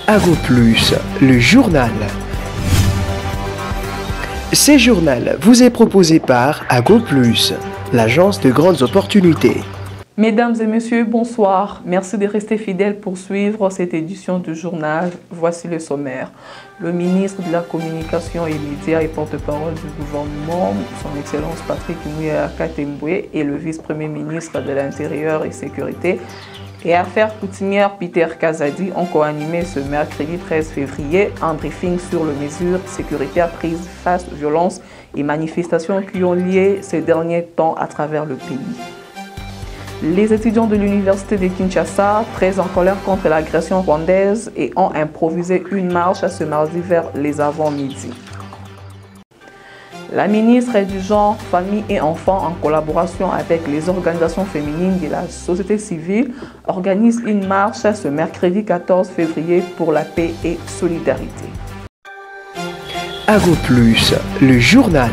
AgroPlus, le journal. Ce journal vous est proposé par AgroPlus, l'agence de grandes opportunités. Mesdames et messieurs, bonsoir. Merci de rester fidèles pour suivre cette édition du journal. Voici le sommaire. Le ministre de la Communication et Médias et porte-parole du gouvernement, son Excellence Patrick Muyaya Katemboué, et le vice-premier ministre de l'Intérieur et Sécurité et Affaires coutumières Peter Kazadi ont co-animé ce mercredi 13 février un briefing sur les mesures sécuritaires prises face aux violences et manifestations qui ont lié ces derniers temps à travers le pays. Les étudiants de l'université de Kinshasa, très en colère contre l'agression rwandaise, et ont improvisé une marche ce mardi vers les avant-midi. La ministre du Genre, Famille et Enfants, en collaboration avec les organisations féminines de la société civile, organise une marche ce mercredi 14 février pour la paix et solidarité. AgroPlus, le journal.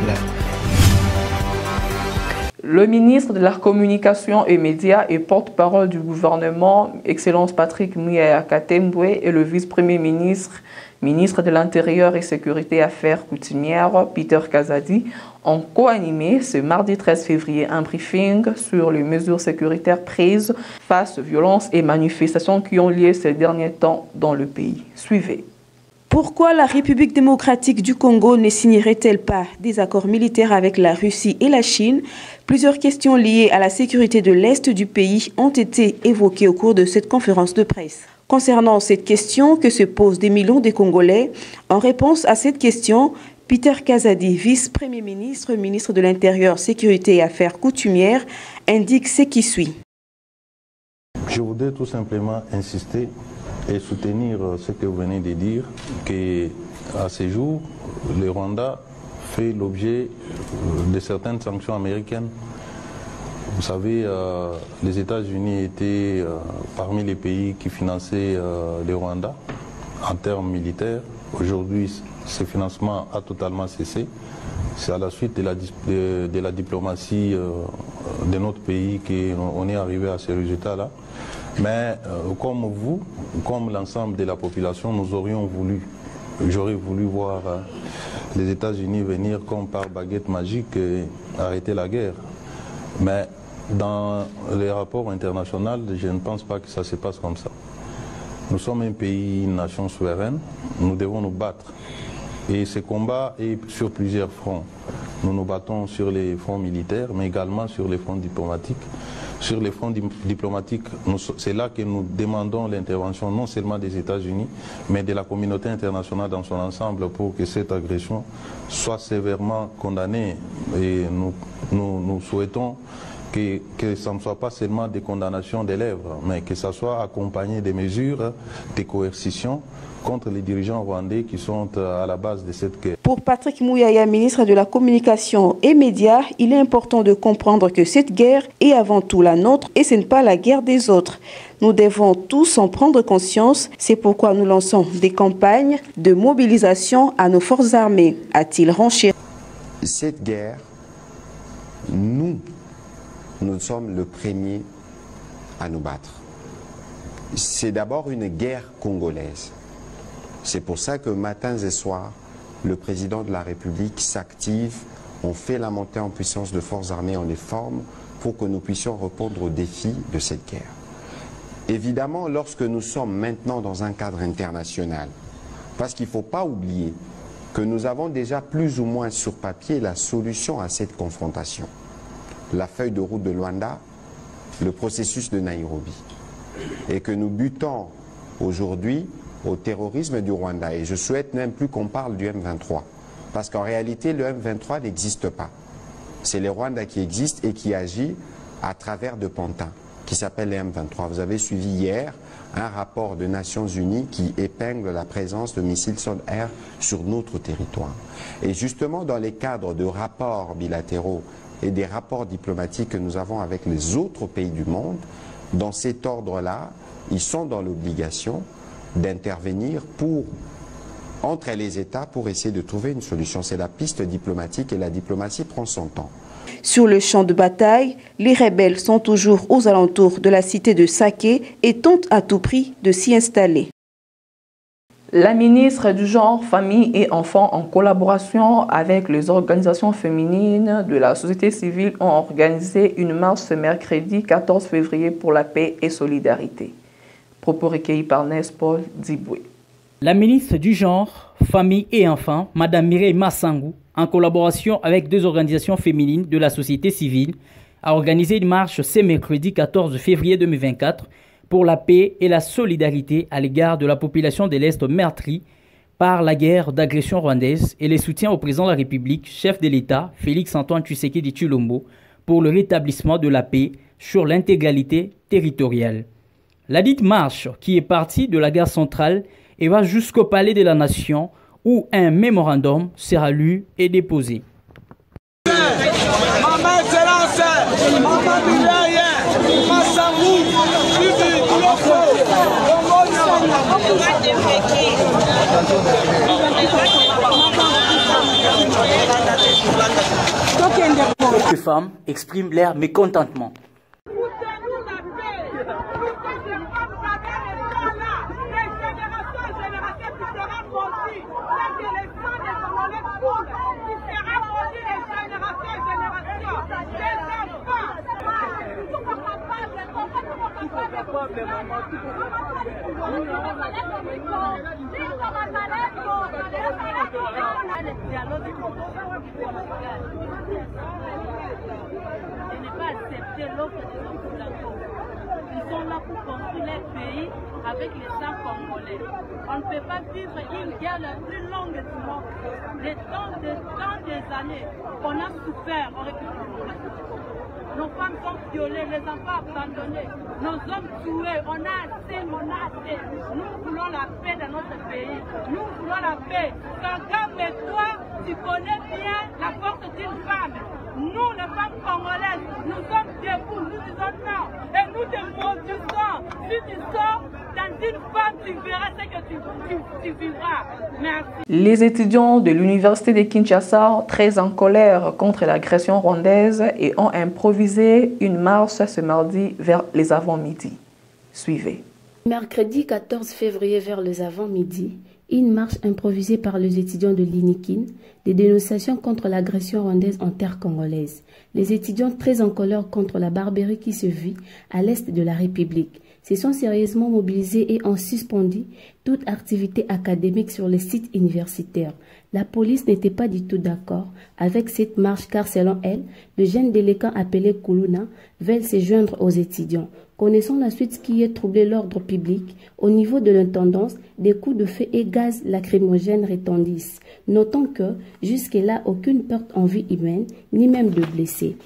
Le ministre de la Communication et Médias et porte-parole du gouvernement, Excellence Patrick Muyaya Katemboué, et le vice-premier ministre de l'Intérieur et Sécurité Affaires coutumières, Peter Kazadi, ont co-animé ce mardi 13 février un briefing sur les mesures sécuritaires prises face aux violences et manifestations qui ont lieu ces derniers temps dans le pays. Suivez. Pourquoi la République démocratique du Congo ne signerait-elle pas des accords militaires avec la Russie et la Chine? Plusieurs questions liées à la sécurité de l'Est du pays ont été évoquées au cours de cette conférence de presse. Concernant cette question que se posent des millions de Congolais, en réponse à cette question, Peter Kazadi, vice-premier ministre, ministre de l'Intérieur, Sécurité et Affaires coutumières, indique ce qui suit. Je voudrais tout simplement insister et soutenir ce que vous venez de dire, qu'à ce jour, le Rwanda fait l'objet de certaines sanctions américaines. Vous savez, les États-Unis étaient parmi les pays qui finançaient le Rwanda en termes militaires. Aujourd'hui, ce financement a totalement cessé. C'est à la suite de la diplomatie de notre pays qu'on est arrivé à ces résultats-là. Mais comme vous, comme l'ensemble de la population, j'aurais voulu voir les États-Unis venir comme par baguette magique et arrêter la guerre. Mais dans les rapports internationaux, je ne pense pas que ça se passe comme ça. Nous sommes un pays, une nation souveraine, nous devons nous battre. Et ce combat est sur plusieurs fronts. Nous nous battons sur les fronts militaires, mais également sur les fronts diplomatiques. Sur les fronts diplomatiques, c'est là que nous demandons l'intervention non seulement des États-Unis, mais de la communauté internationale dans son ensemble pour que cette agression soit sévèrement condamnée. Et nous souhaitons que ça ne soit pas seulement des condamnations des lèvres, mais que ça soit accompagné des mesures de coercition contre les dirigeants rwandais qui sont à la base de cette guerre. Pour Patrick Muyaya, ministre de la Communication et Médias, il est important de comprendre que cette guerre est avant tout la nôtre et ce n'est pas la guerre des autres. Nous devons tous en prendre conscience, c'est pourquoi nous lançons des campagnes de mobilisation à nos forces armées, a-t-il renchéri. Cette guerre, nous sommes le premier à nous battre. C'est d'abord une guerre congolaise. C'est pour ça que matins et soirs, le président de la République s'active, on fait la montée en puissance de forces armées, on les forme pour que nous puissions répondre aux défis de cette guerre. Évidemment, lorsque nous sommes maintenant dans un cadre international, parce qu'il ne faut pas oublier que nous avons déjà plus ou moins sur papier la solution à cette confrontation. La feuille de route de Luanda, le processus de Nairobi. Et que nous butons aujourd'hui au terrorisme du Rwanda. Et je souhaite même plus qu'on parle du M23. Parce qu'en réalité, le M23 n'existe pas. C'est le Rwanda qui existe et qui agit à travers de pantins, qui s'appelle le M23. Vous avez suivi hier un rapport des Nations Unies qui épingle la présence de missiles sol-air sur notre territoire. Et justement, dans les cadres de rapports bilatéraux et des rapports diplomatiques que nous avons avec les autres pays du monde, dans cet ordre-là, ils sont dans l'obligation d'intervenir entre les États pour essayer de trouver une solution. C'est la piste diplomatique et la diplomatie prend son temps. Sur le champ de bataille, les rebelles sont toujours aux alentours de la cité de Saké et tentent à tout prix de s'y installer. La ministre du Genre, Famille et Enfants, en collaboration avec les organisations féminines de la société civile, ont organisé une marche ce mercredi 14 février pour la paix et solidarité. Propos recueillis par Nes-Paul Diboué. La ministre du Genre, Famille et Enfants, Mme Mireille Massangou, en collaboration avec deux organisations féminines de la société civile, a organisé une marche ce mercredi 14 février 2024 pour la paix et la solidarité à l'égard de la population de l'Est meurtrie par la guerre d'agression rwandaise et les soutiens au président de la République, chef de l'État, Félix-Antoine Tshisekedi Tshilombo, pour le rétablissement de la paix sur l'intégralité territoriale. La dite marche, qui est partie de la gare centrale et va jusqu'au Palais de la Nation, où un mémorandum sera lu et déposé. Les femmes expriment leur mécontentement. Ils sont là pour construire leur pays avec les sang congolais. On ne peut pas vivre une guerre la plus longue du monde. Tant des années qu'on a souffert en République démocratique. Nos femmes sont violées, les enfants abandonnés, nos hommes tués. On a assez. Nous voulons la paix dans notre pays. Nous voulons la paix. Kagame, toi, tu connais bien la force d'une femme. Nous, les femmes congolaises, nous sommes debout, nous disons non. Et nous te maudissons. Si tu sors dans une femme, tu verras ce que tu vivras. Merci. Les étudiants de l'université de Kinshasa, très en colère contre l'agression rwandaise, et ont improvisé une marche ce mardi vers les avant-midi. Suivez. Mercredi 14 février vers les avant-midi, une marche improvisée par les étudiants de l'INIKIN, des dénonciations contre l'agression rwandaise en terre congolaise. Les étudiants très en colère contre la barbarie qui se vit à l'est de la République se sont sérieusement mobilisés et ont suspendu toute activité académique sur les sites universitaires. La police n'était pas du tout d'accord avec cette marche car selon elle, le jeune délinquant appelé Koulouna veulent se joindre aux étudiants. Connaissant la suite qui a troublé l'ordre public, au niveau de l'intendance, des coups de feu et gaz lacrymogènes retentissent. Notons que, jusque-là, aucune perte en vie humaine, ni même de blessés.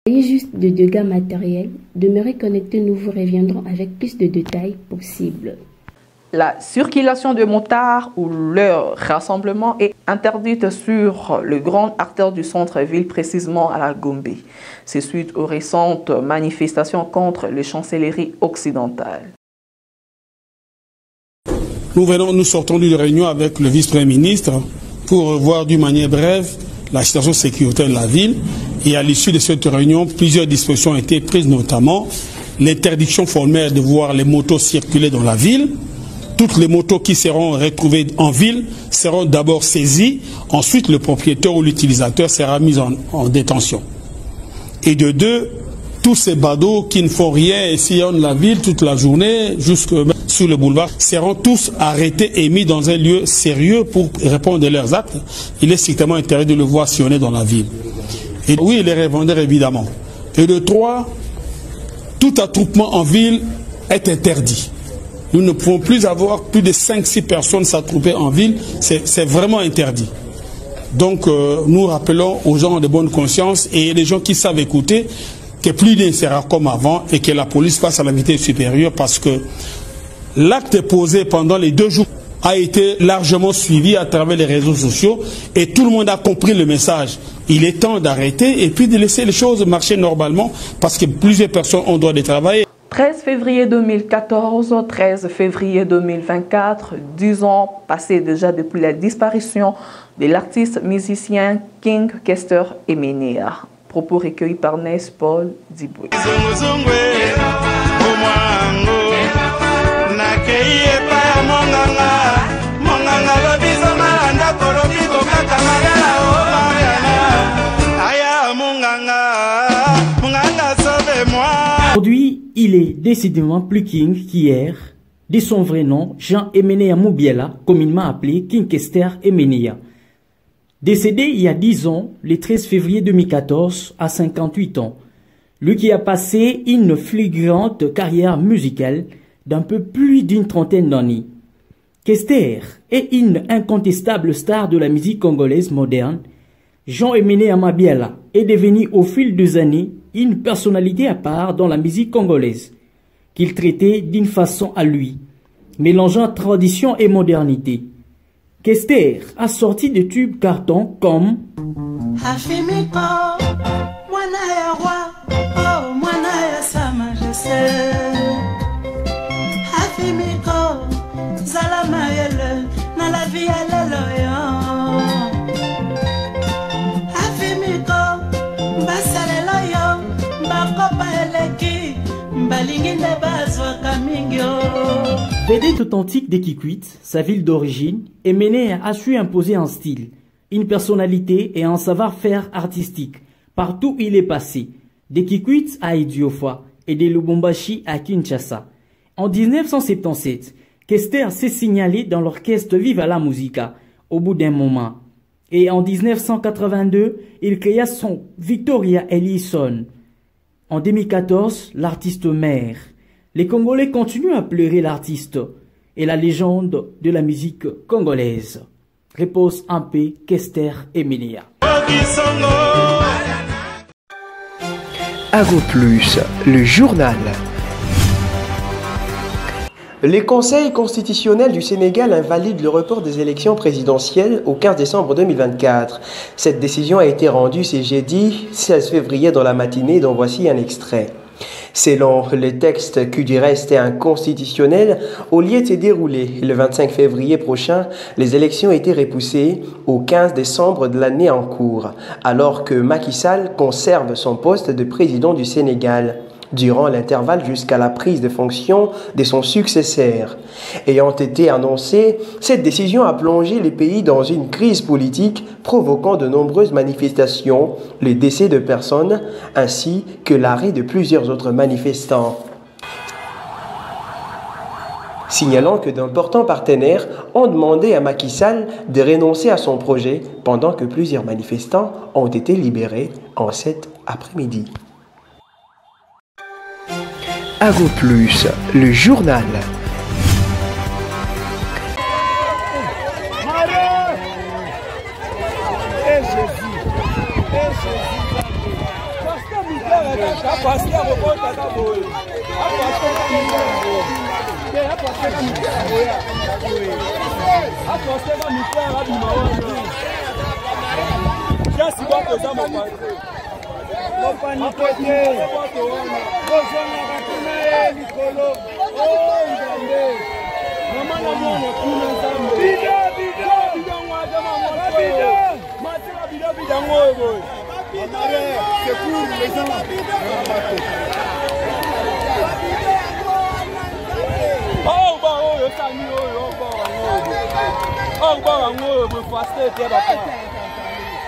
Juste de dégâts matériels, demeurez connectés, nous vous reviendrons avec plus de détails possibles. La circulation de motards ou leur rassemblement est interdite sur le grand artère du centre-ville, précisément à la Gombe. C'est suite aux récentes manifestations contre les chancelleries occidentales. Nous sortons d'une réunion avec le vice-premier ministre pour revoir d'une manière brève la situation sécuritaire de la ville. Et à l'issue de cette réunion, plusieurs dispositions ont été prises, notamment l'interdiction formelle de voir les motos circuler dans la ville. Toutes les motos qui seront retrouvées en ville seront d'abord saisies. Ensuite, le propriétaire ou l'utilisateur sera mis en détention. Et de deux, tous ces badauds qui ne font rien et sillonnent la ville toute la journée, jusque sur le boulevard, seront tous arrêtés et mis dans un lieu sérieux pour répondre de leurs actes. Il est strictement interdit de le voir sillonner dans la ville. Et oui, les revendeurs, évidemment. Et de trois, tout attroupement en ville est interdit. Nous ne pouvons plus avoir plus de 5-6 personnes s'attrouper en ville. C'est vraiment interdit. Donc, nous rappelons aux gens de bonne conscience et les gens qui savent écouter que plus rien ne sera comme avant et que la police passe à la vitesse supérieure parce que l'acte posé pendant les 2 jours a été largement suivi à travers les réseaux sociaux et tout le monde a compris le message. Il est temps d'arrêter et puis de laisser les choses marcher normalement parce que plusieurs personnes ont droit de travailler. 13 février 2014, 13 février 2024, 10 ans passés déjà depuis la disparition de l'artiste musicien King Kester Emenea. Propos recueillis par Ness Paul Diboué. Aujourd'hui, il est décidément plus King qu'hier. De son vrai nom, Jean Emenea Mubiela, communément appelé King Kester Emenea. Décédé il y a 10 ans, le 13 février 2014, à 58 ans. Lui qui a passé une fulgurante carrière musicale d'un peu plus d'une trentaine d'années. Kester est une incontestable star de la musique congolaise moderne. Jean Emenea Mubiela est devenu au fil des années une personnalité à part dans la musique congolaise, qu'il traitait d'une façon à lui, mélangeant tradition et modernité. Kester a sorti des tubes cartons comme Vedette authentique des Kikwit, sa ville d'origine, Emenea a su imposer un style, une personnalité et un savoir-faire artistique partout où il est passé, des Kikwit à Idiofa et de Lubumbashi à Kinshasa. En 1977, Kester s'est signalé dans l'orchestre Viva la Musica au bout d'un moment. Et en 1982, il créa son Victoria Ellison. En 2014, l'artiste mère. Les Congolais continuent à pleurer l'artiste et la légende de la musique congolaise. Repose en paix, Kester Emenea. Ago Plus, le journal. Les conseils constitutionnels du Sénégal invalident le report des élections présidentielles au 15 décembre 2024. Cette décision a été rendue ce jeudi 16 février dans la matinée, dont voici un extrait. Selon le texte qui du reste est inconstitutionnel, au lieu de se dérouler le 25 février prochain, les élections étaient repoussées au 15 décembre de l'année en cours, alors que Macky Sall conserve son poste de président du Sénégal durant l'intervalle jusqu'à la prise de fonction de son successeur. Ayant été annoncée, cette décision a plongé le pays dans une crise politique provoquant de nombreuses manifestations, le décès de personnes ainsi que l'arrêt de plusieurs autres manifestants. Signalant que d'importants partenaires ont demandé à Macky Sall de renoncer à son projet pendant que plusieurs manifestants ont été libérés en cet après-midi. Ago Plus, le journal.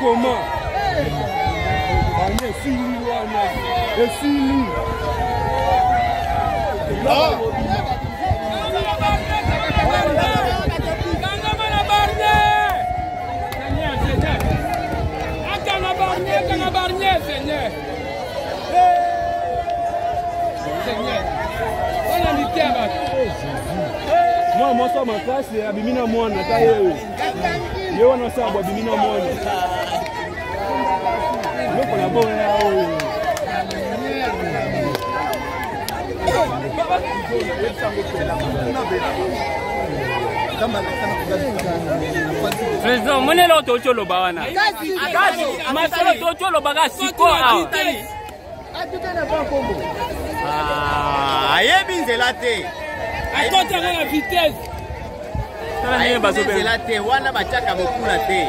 Comment? Moi, ça ma classe, c'est Abimina Moine. Je on a ça, Abimina Moine. Je collabore Président, mon élève Tocho Lobawana. Ma soeur Tocho Lobaga, Siko. ayebi nzela te akotaka na vitesse ayebi nzela te wana batiaka mokula te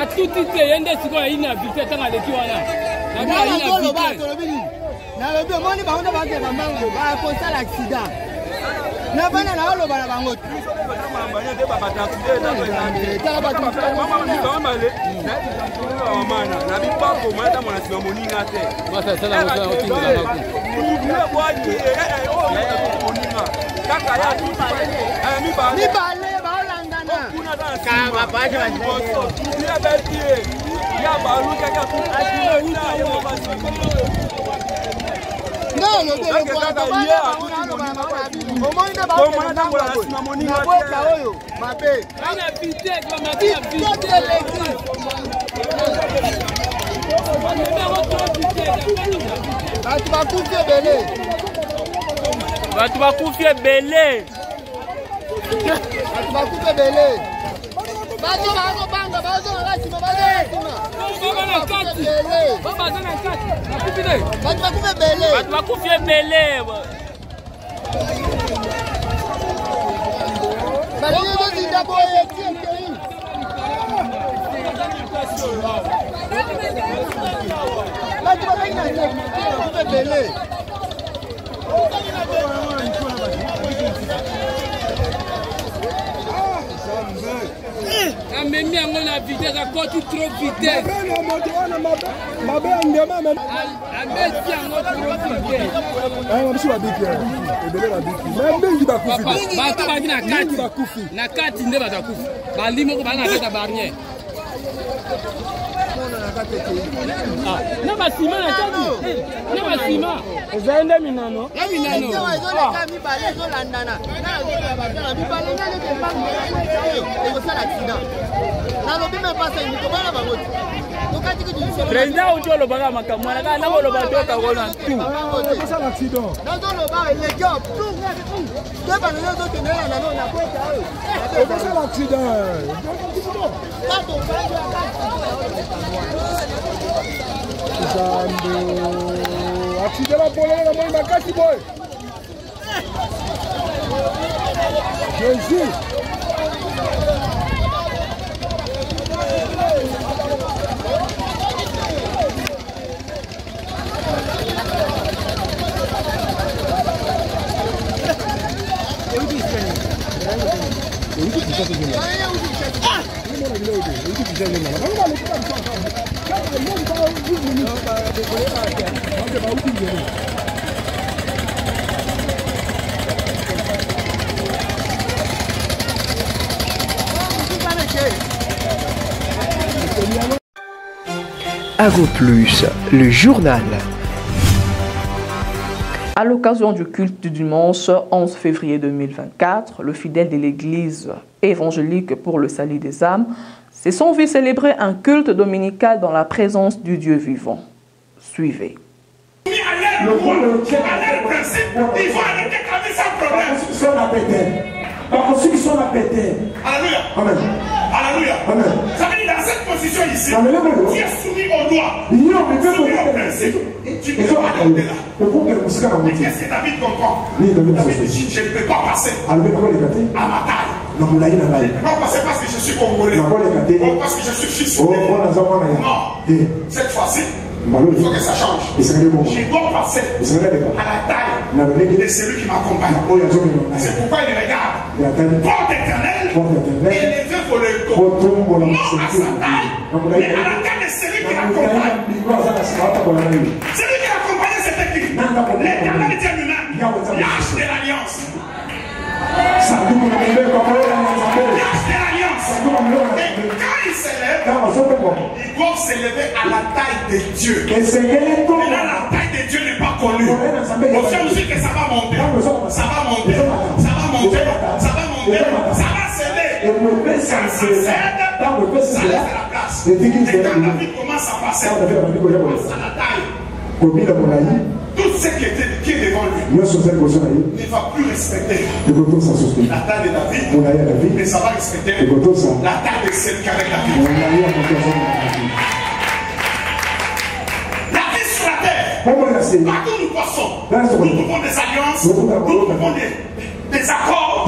atuti te ye nde sikoyo ayi na vitesse ntango aleki wana nalobi omoni bango nde bakeba mbango bakosala accident na bana na oloba na bango mibale baolandana bato bakufi ebele amemi yango na vitesse akoti trop vitesse amesi yango trop vitesse bato baki na kati nde bato akufi bali moko bali na kati ya barrière na basima na kati na basima ezali nde minano ya minano ezoleka mibale ezolandana mibale ekosala accident nalobi mepasa mikobana bango te président uti olobaka makambo wana kaka nakoloba tokakona tu nazoloba eleki te bana ezokendela nano nakweta oyo ekosala accident accident bapolele na moi makasi boye jésus Ago Plus, le journal. À l'occasion du culte du dimanche 11 février 2024, le fidèle de l'église évangélique pour le salut des âmes se sont vus célébrer un culte dominical dans la présence du Dieu vivant. Suivez. Le principe, il faut arrêter quand même sans problème. La constitution l'a pété. Alléluia. Amen. Alléluia. Amen. Ça veut dire dans cette position ici, tu es soumis aux lois, soumis aux principes. Tu ne peux pas aller là. Mais qu'est-ce que David comprend? David dit, je ne peux pas passer à ma taille. Je ne peux pas passer parce que je suis congolais. Ou parce que je suis fils. Non. Cette fois-ci, il faut que ça change. Je dois passer à la taille de celui qui m'accompagne. C'est pourquoi il regarde. Porte éternelle, élevé pour le dos. Non à sa taille, mais à la taille de celui qui l'accompagne. Celui qui l'accompagnait, c'était qui? L'éternel était lui-même. L'âge de l'alliance. L'âge de l'alliance. Et quand il s'élève, il doit s'élever à la taille de Dieu. Mais là, la taille de Dieu n'est pas connue. Au fur et à mesure que ça va monter, ça va monter, ça va monter, ça va monter, ça va s'élever. Ça cède, ça laisse la place. Et quand David commence à passer à la taille, tout ce qui est devant lui ne va plus respecter la taille de David, mais ça va respecter la taille de celui qui est avec David. Partout nous passons, nous trouvons des alliances, nous trouvons des accords.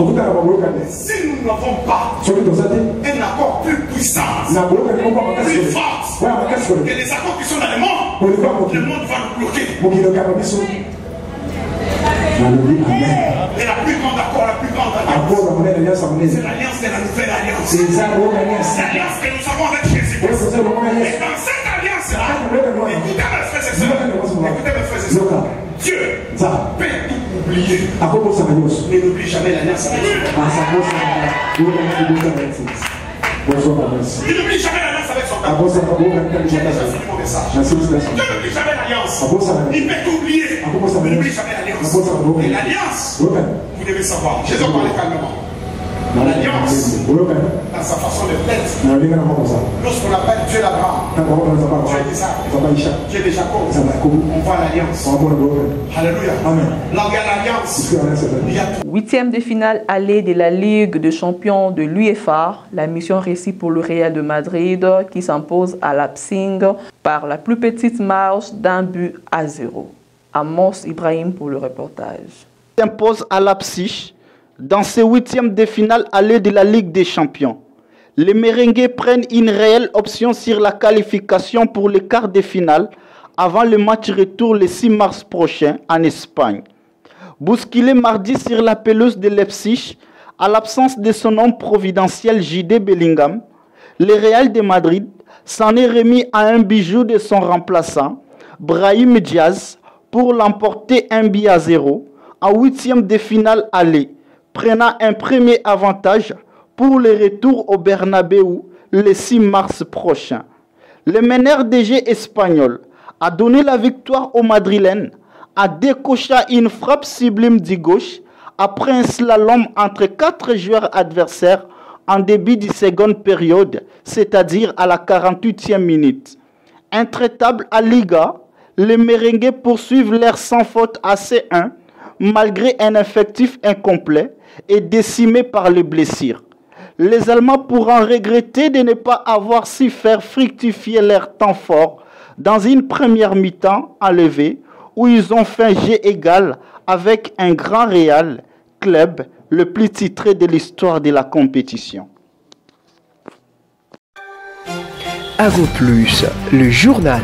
Si nous n'avons pas un accord plus puissant, plus fort que les accords qui sont dans le monde va nous bloquer. Et la plus grande accord, la plus grande alliance, c'est l'alliance de la nouvelle alliance. C'est l'alliance que nous avons avec Jésus-Christ. Et dans cette alliance-là, écoutez mes frères et sœurs, Dieu peut tout oublier. Mais n'oublie jamais l'alliance avec Dieu. Il n'oublie jamais l'alliance avec son père. J'ai déjà fini mon message. Dieu n'oublie jamais l'alliance. Il peut t'oublier. Mais n'oublie jamais l'alliance. Et l'alliance, vous devez savoir, Jésus parlait calmement. L'alliance, dans sa façon de plaire, lorsqu'on appelle Dieu d'Abraham, Dieu de Jacob, on voit l'alliance. Alléluia. Là où il y a l'alliance, il y a tout. Huitième de finale aller de la Ligue des champions de l'UEFA, la mission réussie pour le Real de Madrid qui s'impose à Leipzig par la plus petite marge d'1-0. Amos Ibrahim pour le reportage. S'impose à Leipzig dans ces huitièmes de finale aller de la Ligue des champions. Les merengues prennent une réelle option sur la qualification pour les quarts de finale avant le match retour le 6 mars prochain en Espagne. Bousculé mardi sur la pelouse de Leipzig, à l'absence de son homme providentiel J.D. Bellingham, le Real de Madrid s'en est remis à un bijou de son remplaçant, Brahim Diaz, pour l'emporter 1-0 en huitième de finale aller, prenant un premier avantage pour le retour au Bernabéu le 6 mars prochain. Le meneur des jeux espagnol a donné la victoire aux Madrilènes, a décoché une frappe sublime du gauche après un slalom entre 4 joueurs adversaires en début de seconde période, c'est-à-dire à la 48e minute. Intraitable à Liga, les merengues poursuivent leur sans faute à C1 malgré un effectif incomplet et décimé par les blessures. Les Allemands pourront regretter de ne pas avoir su faire fructifier leur temps fort dans une première mi-temps enlevée où ils ont fait jeu égal avec un grand Real, club le plus titré de l'histoire de la compétition. Avo Plus, le journal.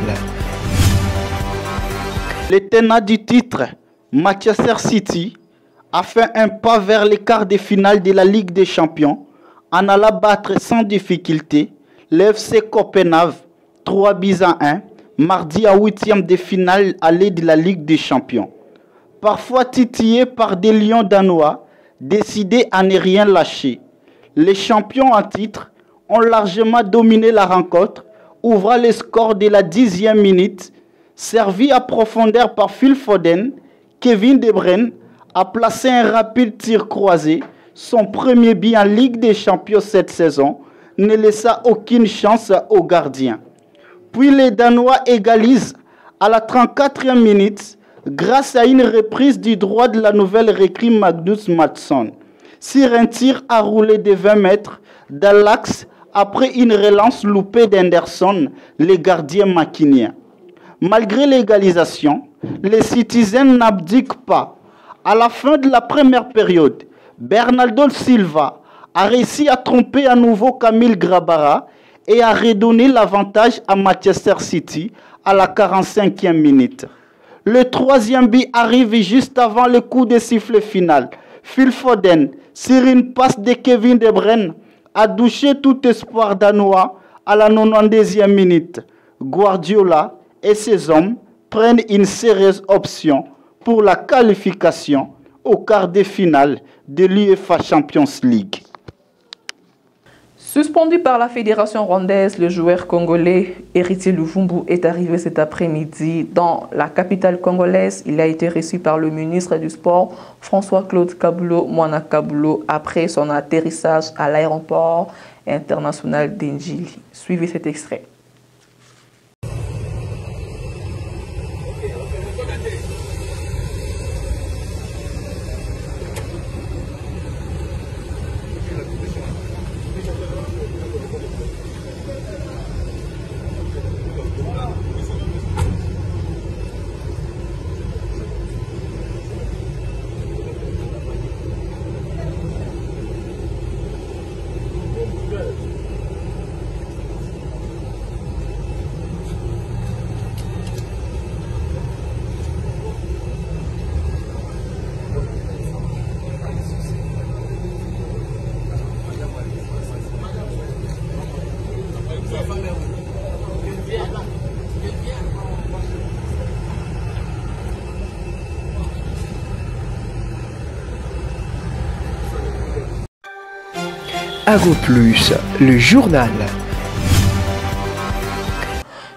Le tenant du titre, Manchester City, a fait un pas vers les quarts de finale de la Ligue des Champions en allant battre sans difficulté l'FC Copenhague 3-1 mardi à huitième de finale aller de la Ligue des Champions. Parfois titillés par des lions danois, décidés à ne rien lâcher. Les champions en titre ont largement dominé la rencontre, ouvrant le score de la 10e minute, servi à profondeur par Phil Foden. Kevin De Bruyne a placé un rapide tir croisé, son premier but en Ligue des Champions cette saison, ne laissa aucune chance au gardien. Puis les Danois égalisent à la 34e minute grâce à une reprise du droit de la nouvelle recrue Magnus Madsson sur un tir à rouler de 20 mètres dans l'axe après une relance loupée d'Henderson, le gardien maquinien. Malgré l'égalisation, les Citizens n'abdiquent pas. À la fin de la première période, Bernardo Silva a réussi à tromper à nouveau Camille Grabara et a redonné l'avantage à Manchester City à la 45e minute. Le troisième but arrive juste avant le coup de sifflet final. Phil Foden, sur une passe de Kevin De Bruyne, a douché tout espoir danois à la 92e minute. Guardiola et ses hommes prennent une sérieuse option pour la qualification au quart de finale de l'UEFA Champions League. Suspendu par la fédération rwandaise, le joueur congolais Héritier Luvumbu est arrivé cet après-midi dans la capitale congolaise. Il a été reçu par le ministre du Sport, François-Claude Kabulo Mwana Kabulo, après son atterrissage à l'aéroport international d'Enjili. Suivez cet extrait. Ago Plus, le journal.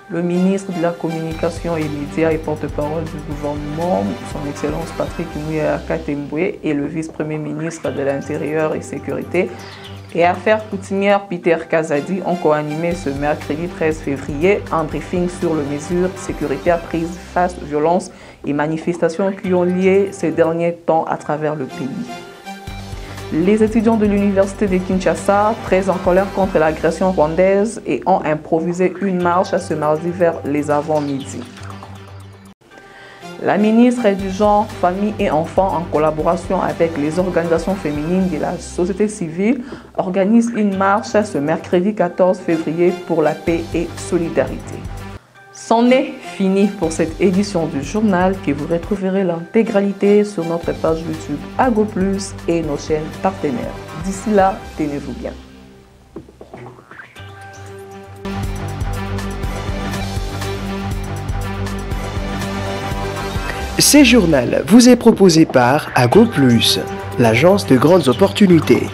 Le ministre de la Communication et Médias et porte-parole du gouvernement, son Excellence Patrick Mouya Katembwe, et le vice-premier ministre de l'Intérieur et Sécurité et Affaires coutumières Peter Kazadi ont co-animé ce mercredi 13 février un briefing sur les mesures sécuritaires prises face aux violences et manifestations qui ont lié ces derniers temps à travers le pays. Les étudiants de l'université de Kinshasa, très en colère contre l'agression rwandaise, et ont improvisé une marche ce mardi vers les avant-midi. La ministre du Genre, Famille et Enfants, en collaboration avec les organisations féminines de la société civile, organise une marche ce mercredi 14 février pour la paix et solidarité. C'en est fini pour cette édition du journal que vous retrouverez l'intégralité sur notre page YouTube Ago Plus et nos chaînes partenaires. D'ici là, tenez-vous bien. Ce journal vous est proposé par Ago Plus, l'agence de grandes opportunités.